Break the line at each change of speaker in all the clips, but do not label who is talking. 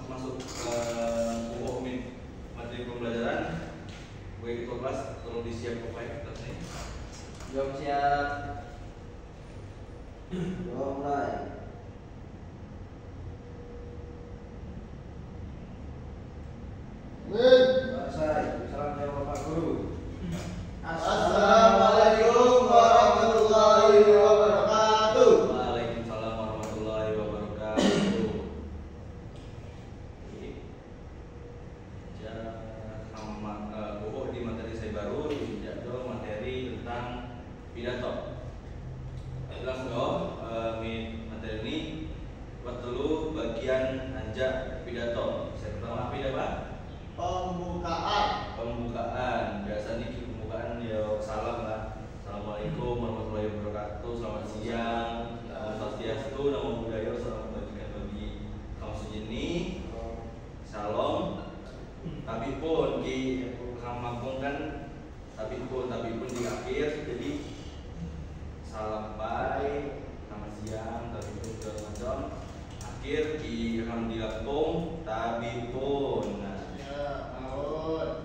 masuk pokok materi pembelajaran. Gue ketua kelas, tolong disiap pokoknya kelasnya.
Siap. Mulai. Selesai. Salam jawab Bapak Guru.
Assalamualaikum warahmatullahi wabarakatuh.
Waalaikumsalam warahmatullahi wabarakatuh. Pokok di materi saya baru yaitu materi tentang pidato. Langsung materi ini buat dulu bagian anjak pidato. Saya pertama apa? Pembukaan. Biasanya di pembukaan ya salam lah. Assalamualaikum warahmatullahi wabarakatuh. Selamat siang. Om Swastiastu, Namo Buddhaya, salam kebajikan bagi kaum sejenis. Salam. Tapi pun di kampung kan tapi pun di akhir jadi salam baik, selamat siang, tapi pun segala macam. Akhir di Alhamdulillah tapi pun. Nah,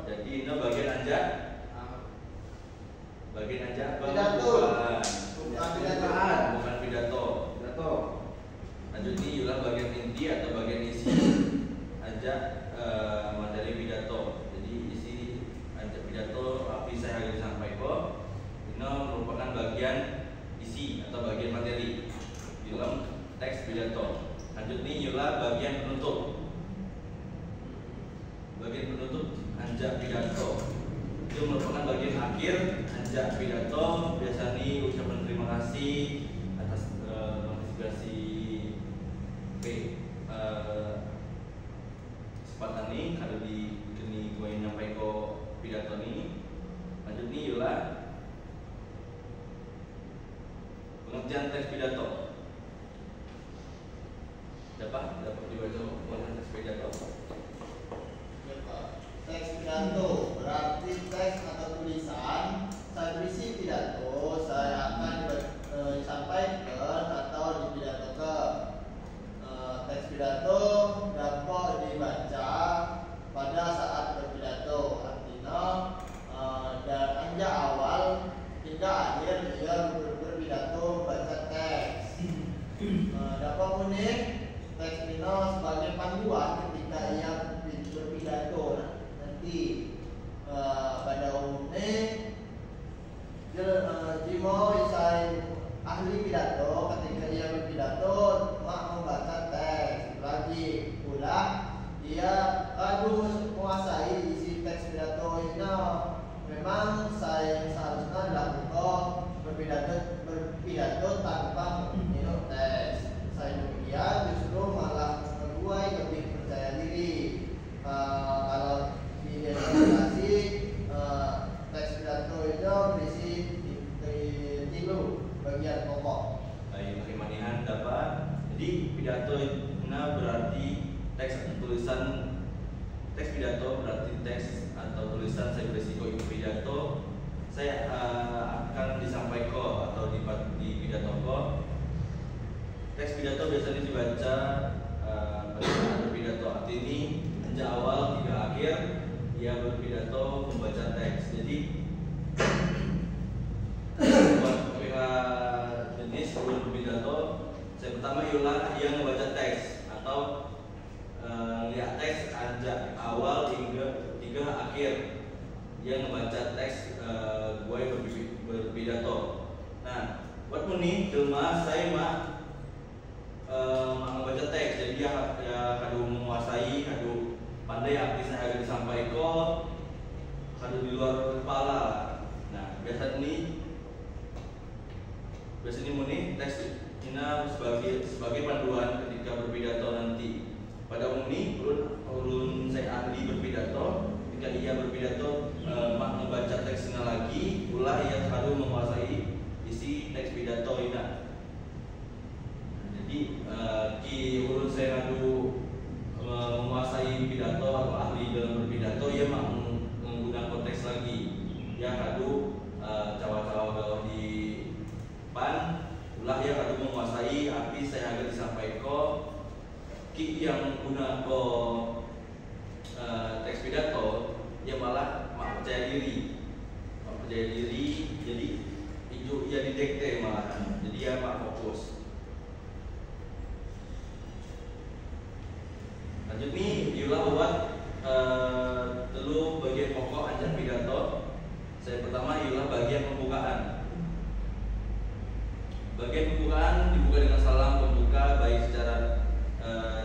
jadi ini bagian anjak.
Pidato.
Bukan pidato. Lanjut ini ialah bagian inti atau bagian isi anjak materi pidato. Jadi isi anjak pidato apa saya akan sampaikan ini merupakan bagian isi atau bagian materi di dalam teks pidato. Lanjut ini ialah bagian penutup. Bagian penutup anjak pidato itu merupakan bagian akhir anjak pidato. Biasanya ucapan terima kasih atas partisipasi kesempatan ini kalau di gue nyampai ke pidato ini. Lanjut ini ialah pengertian teks pidato. Dapat dibaca pengertian teks pidato.
Teks pidato berarti teks atau tulisan saya berisi pidato saya akan disampaikan atau dipidatokan. Teks pidato dapat dibaca pada saat berpidato, artinya dari anjak awal hingga akhir dia berpidato baca teks. Dapat unik teks ini sebagai panduan ketika ia berpidato. Nanti pada umumnya jika saya ahli pidato ketika ia berpidato mak membaca teks lagi pula dia menguasai isi teks pidato ini. Memang saya seharusnya dilakukan berpidato tanpa mengingat teks. Saya demikian justru malah membuat lebih percaya diri. Kalau diidentifikasi teks pidato itu berisi tiga bagian pokok.
Baik, bagaimana dapat? Jadi pidato ini berarti teks atau tulisan. Teks pidato berarti teks atau tulisan saya berisiko pidato. Saya akan disampaikan atau di pidato. Teks pidato biasanya dibaca pada saat berpidato. Arti ini anjak awal hingga akhir dia berpidato membaca teks. Jadi buat jenis sebelum berpidato, saya pertama ialah yang membaca teks atau lihat teks anjak awal hingga akhir. Dia membaca teks gue berpidato. Nah, buat ini cuma saya membaca teks, jadi ya kadu menguasai, kadu pandai apa saya akan disampaikan, kadu di luar kepala. Nah, biasanya muni teks ini sebagai panduan ketika berpidato nanti. Pada umumnya ulun saya ahli berpidato, ketika ia berpidato membaca teksnya lagi, ulah ia kadu menguasai isi teks pidato ini. Jadi ki ulun saya kadu menguasai pidato atau ahli dalam berpidato, ia menggunakan konteks lagi. Ia kadu cawa-cawa bawah di depan, ulah ia kadu menguasai api saya akan disampaikan ki yang guna ko teks pidato ya malah mak percaya diri, jadi itu ya didekte malahan, jadi ya mak fokus. Lanjut nih, yulah buat telu bagian pokok anjak pidato. Saya pertama yulah bagian pembukaan. Bagian pembukaan dibuka dengan salam pembuka baik secara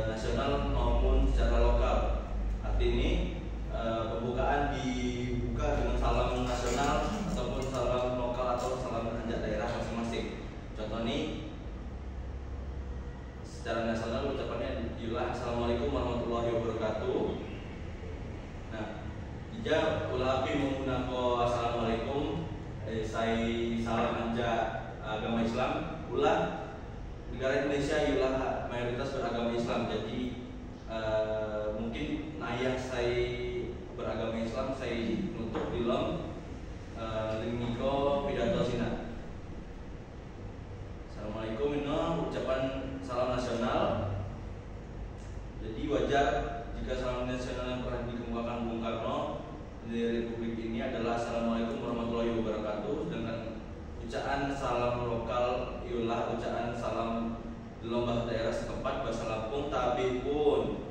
nasional maupun secara lokal. Arti ini pembukaan dibuka dengan salam nasional ataupun salam lokal atau salam anjak daerah masing-masing. Contoh nih, secara nasional ucapannya ialah Assalamualaikum warahmatullahi wabarakatuh. Nah, jika ulah api menggunakan Assalamualaikum, saya salam anjak agama Islam, ulah negara Indonesia ialah mayoritas beragama Islam. Jadi mungkin ayah saya beragama Islam, saya nutup bilang lingiko pidato sina. Assalamualaikum ini ucapan salam nasional. Jadi wajar jika salam nasional yang pernah dikemukakan Bung Karno di Republik ini adalah Assalamualaikum warahmatullahi wabarakatuh. Sedangkan ucapaan salam lokal ialah ucapaan salam dalam bahasa daerah setempat bahasa Lampung tabipun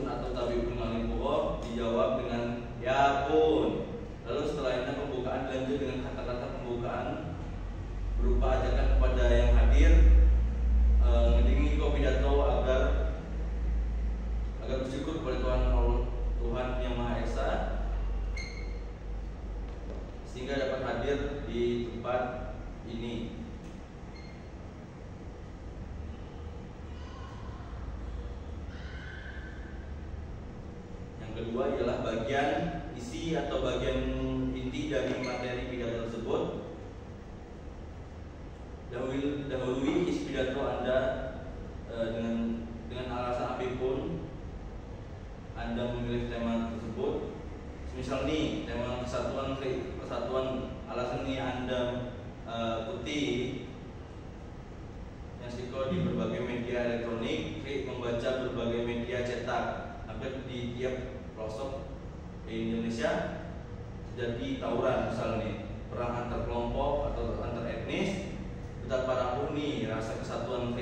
atau tabipun Ngalimpuro dijawab dengan ya pun. Lalu setelah itu pembukaan dilanjut dengan kata-kata pembukaan berupa ajakan kepada yang hadir ngedingi ko pidato agar bersyukur kepada Tuhan Allah, Tuhan yang Maha Esa, sehingga dapat hadir di tempat ini. Yang kedua ialah bagian isi atau bagian inti dari materi pidato tersebut. Dahului isi pidato Anda dengan alasan apapun Anda memilih tema tersebut. Misal nih tema kesatuan alasan ini Anda putih yang siko di berbagai media elektronik, membaca berbagai media cetak, hampir di tiap pelosok Indonesia terjadi tawuran, misalnya perang antar kelompok atau antar etnis. Betapa rapuh nih rasa kesatuan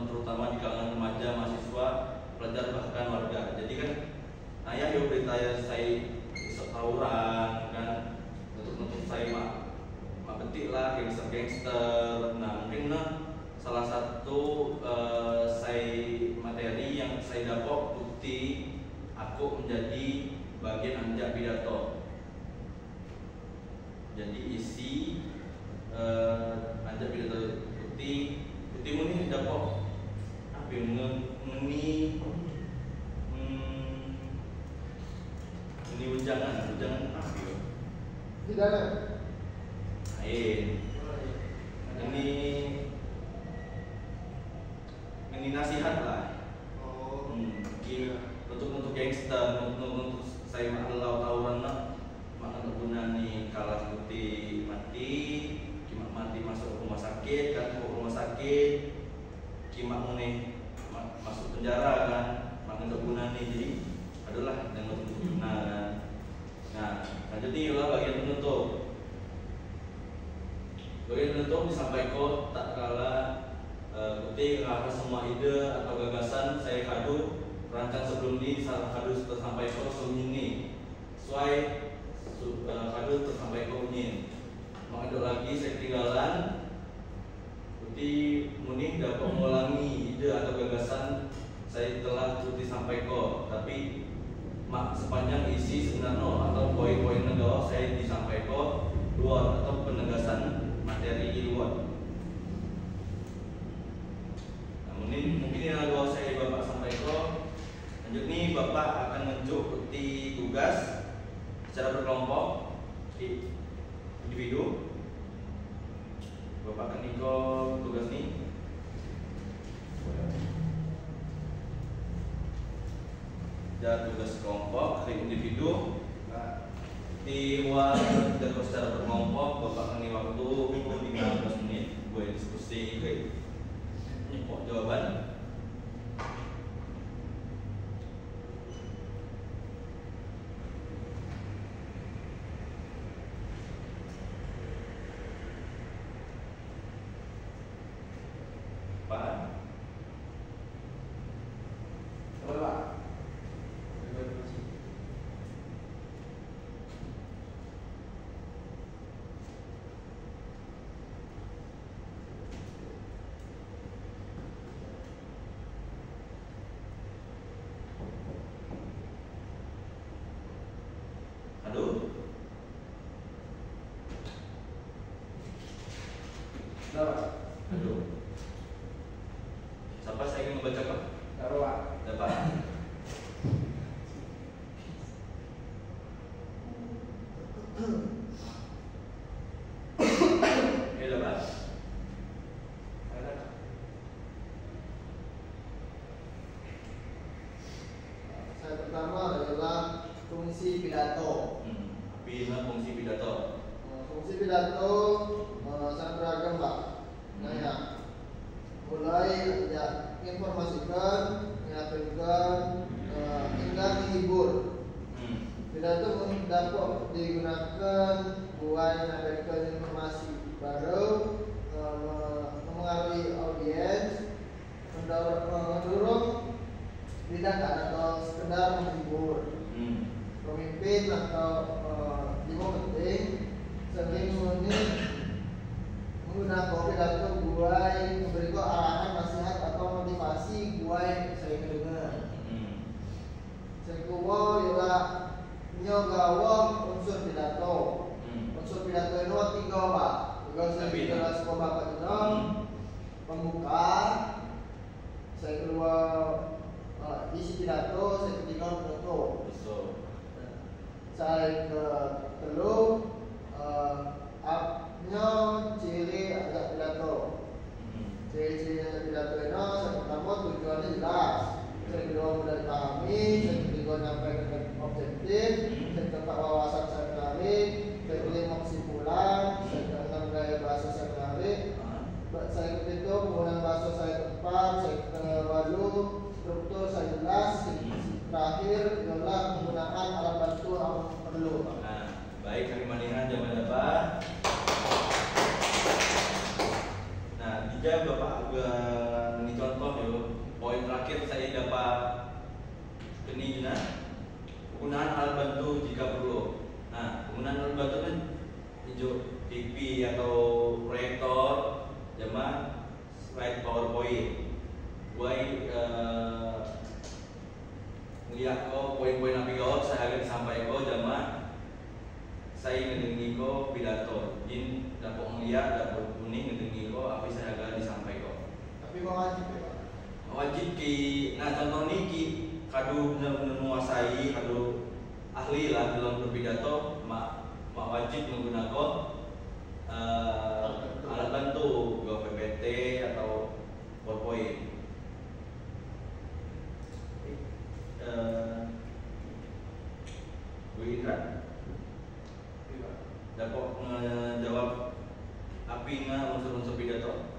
terutama di kalangan remaja, mahasiswa, pelajar bahkan warga. Jadi kan ayah yang berita saya tawuran kan untuk saya mak betik lah gangster. Nah mungkin salah satu saya materi yang saya dapat bukti aku menjadi bagian anjak pidato. Jadi isi anjak pidato bukti muni dapat apa muni ini ujangan apa ya?
Tidak ada.
Ini nasihat lah.
Oh.
Untuk gangster, untuk saya mahalau tawuran lah, maka guna nih kalah seperti mati masuk rumah sakit kan, rumah sakit, kimak muni masuk penjara kan, maka guna nih jadi adalah yang untuk guna kan. Nah, lanjut ialah bagian penutup. Bagian penutup disampaikan tak kala ketik arah semua ide atau gagasan saya kadu rancang sebelum ini harus tersampaikan sebelum ini sesuai kadu tersampaikan ini. Maka lagi saya ketinggalan Uti muni dapat mengulangi ide atau gagasan saya telah disampaikan, tapi sepanjang isi sebenarnya atau poin-poin negara saya disampaikan luar atau penegasan materi di luar. Nah, mungkin yang negara saya Bapak sampaikan. Lanjut nih Bapak akan mencukupi tugas secara berkelompok individu. Bapak akan ikut tugas nih. Dan tugas kelompok dari individu di luar jadwal secara berkelompok. Bapak akan waktu minggu 15 menit gue diskusi nyepok jawaban Aduh. Siapa saya ingin membacakan?
Taruh Pak.
Dapat. Oke, dapat.
Saya pertama adalah fungsi pidato.
Bina fungsi pidato.
Fungsi pidato sangat beragam Pak. Ya. Mulai ya, informasikan, menyampaikan, hingga menghibur. Pidato dapat digunakan buat menyampaikan informasi baru, mempengaruhi audiens, mendorong tindakan atau sekedar menghibur. Pemimpin atau lima penting sering menggunakan pidato buat memberikan arahan, nasihat atau motivasi buat saya mendengar. Kedua ialah nyogawa unsur pidato. Unsur pidato itu tiga Pak. Tiga saya jelas kau Bapak itu. Pembuka, saya kedua isi pidato, saya ketiga penutup. Saya ke telu ciri agak pidato. Ciri-ciri pidato itu yang pertama tujuannya jelas. Yang kedua mudah dipahami, yang ketiga menyampaikan objektif, yang keempat wawasan saya menarik, yang kelima kesimpulan, yang keenam gaya bahasa saya menarik, saya ketiga penggunaan bahasa saya tepat, saya kewalu struktur saya jelas, terakhir adalah penggunaan alat bantu yang perlu.
Nah, baik kami manihan zaman dapat. Nah, jika Bapak ini contoh yo, poin terakhir saya dapat ini penggunaan alat bantu jika perlu. Nah, penggunaan alat bantu kan hijau TV atau proyektor, zaman slide PowerPoint. Buat melihat poin-poin apa kau saya akan disampaikan kau zaman saya ngedengi kau pidato. Jin dapat melihat dapat kuning ngedengi kau apa saya akan disampaikan.
Tapi wajib ya Pak.
Wajib ki, nah contoh ni ki kadu benar-benar menguasai, kadu ahli lah dalam berpidato, mak wajib menggunakan alat bantu, PPT atau PowerPoint. Bu Indra dapat menjawab api unsur-unsur pidato.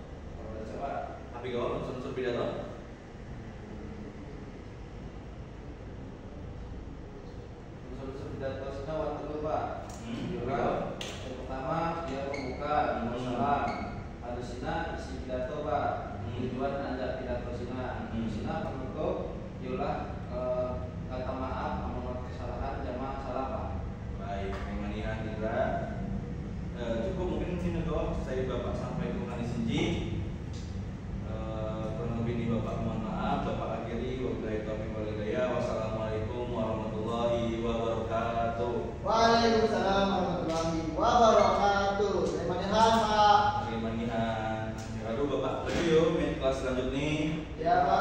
Coba.
Api kau unsur-unsur pidato.
Unsur-unsur pidato sudah waktu itu Pak. Yang pertama dia pembuka, salam. Ada sina isi pidato Pak. Tujuan ada pidato sina. Sina penutup ialah kata maaf mengenai kesalahan jamaah salah Pak.
Baik, Manihan Indra. Cukup mungkin sini doang saya Bapak sampai ke Manis Sinji. Kurang lebih ini Bapak mohon maaf. Bapak akhiri wabillahi taufiq wal hidayah. Wassalamualaikum warahmatullahi wabarakatuh.
Waalaikumsalam warahmatullahi wabarakatuh. Terima kasih Pak.
Manihan. Aduh Bapak, aduh yuk, kelas selanjutnya.
Ya Pak.